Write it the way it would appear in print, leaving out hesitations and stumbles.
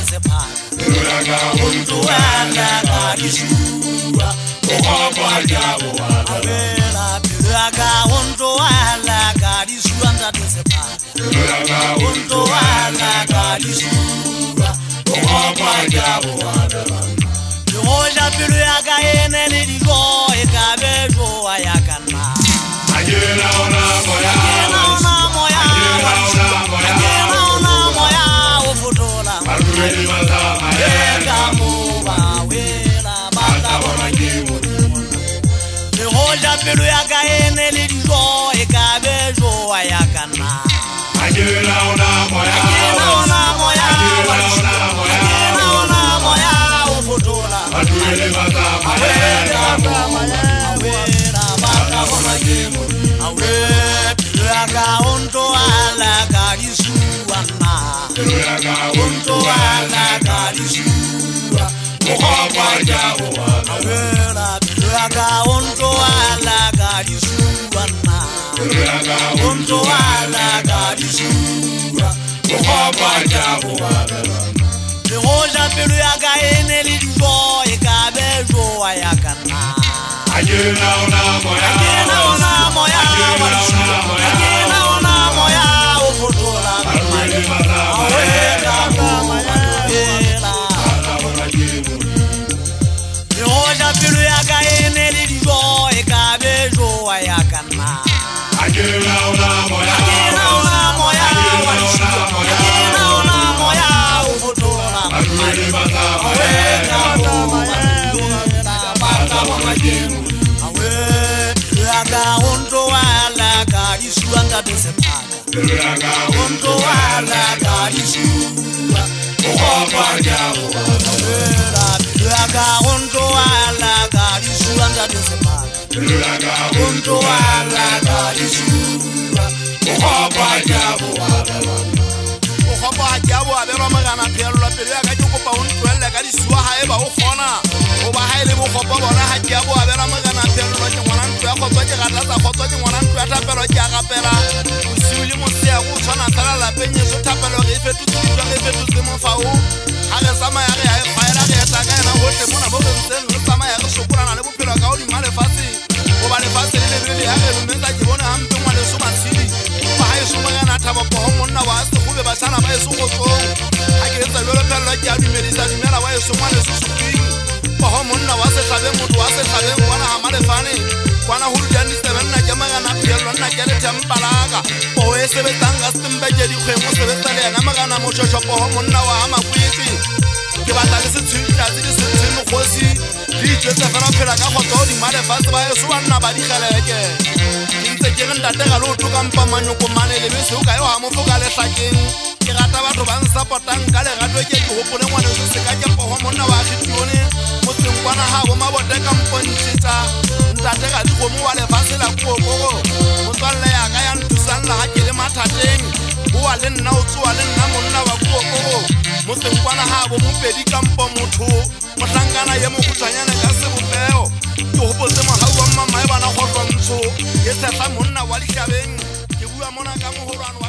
sepaka unto ala ka disua oba jabo abela piraga unto ala ka disua ndate sepaka unto ala ka disua oba jabo abela Roja piraga ene ligo e kabejo ayakana Agena ona moya Ready, Madame, the Roja Peruaga and Eligo, a cabejo, Ayakana. I do now, unto ala kadisua oba jabo awela piraga unto ala kadisua na unto ala kadisua oba jabo the roja piraga eneli divo e kabejo ayakana agena ona moya ofotola Roja Piruaga eneli digo e cabejo ayakana Agena ona moya ufotola unto ala kadisua ndate sepaka unto ala kadisua oba jabo Raga unto ala kadisua ndate sepaka unto ala kadisua oba jabo abela magana pelo pelo ka juko pa unto ala kadisua haeba o khona o ba haile mo khopa bona ha jabo abela magana pelo ke ngwana ntwe go tswa ke gata tsa go tswa ke ngwana ntwe ta pelo ke aga pela o siuli mo se go tshwana tsala la penye so thapelo ge fetutse mo fao ha re sama ya re ha e faela ge ta ka na hote mona bo bentsen re sama ya re sokura na le bophelo ka o di male fase o ba le fase le le ya re mmetsa ke bona hampe ngwana so matsidi ba ha e so magana thaba po ho monna wa se go be ba sana ba e so go tsong ha ke tsa lo pelo ke a dumedisa dumela wa e so ngwana so sukini po ho monna wa se tlabe motho wa se tlabe ngwana ha male fane kwana hulu jani sebenna jamaga na pelo na kele tempalaga o e sebetanga stimbeje di khwemo sebetale na magana mo shosho po ho monna wa ama kwitsi ke batla le se tshwitla tse di sentse khosi di tshwetsa fela phela ka go tsodi male fase ba e so bana ba di kgeleke ntse ke nda tega lo to kampa manyoko mane le be se o ka yo ha mo foka le hlakeng ke rata batho ba nsapotang ka le gato ke ke hopole ngwana se se ka ke po ho monna wa khitione mo tsengwana ha bo mabote ka mpontsetsa ntate ga di go mo wa le fase la go mo tswalle ya ka ya ntusang la ha ke le mathateng o wa le nna o tswa le nna monna wa go mo tsengwana ha bo mo pedi kampo motho mo hlangana ye mo kutshanyana ka se bopeo ke hopotse mo ha wa mama e bana go tlontsho ye tsa monna wa ditlabeng ke bua mona ka mohorwana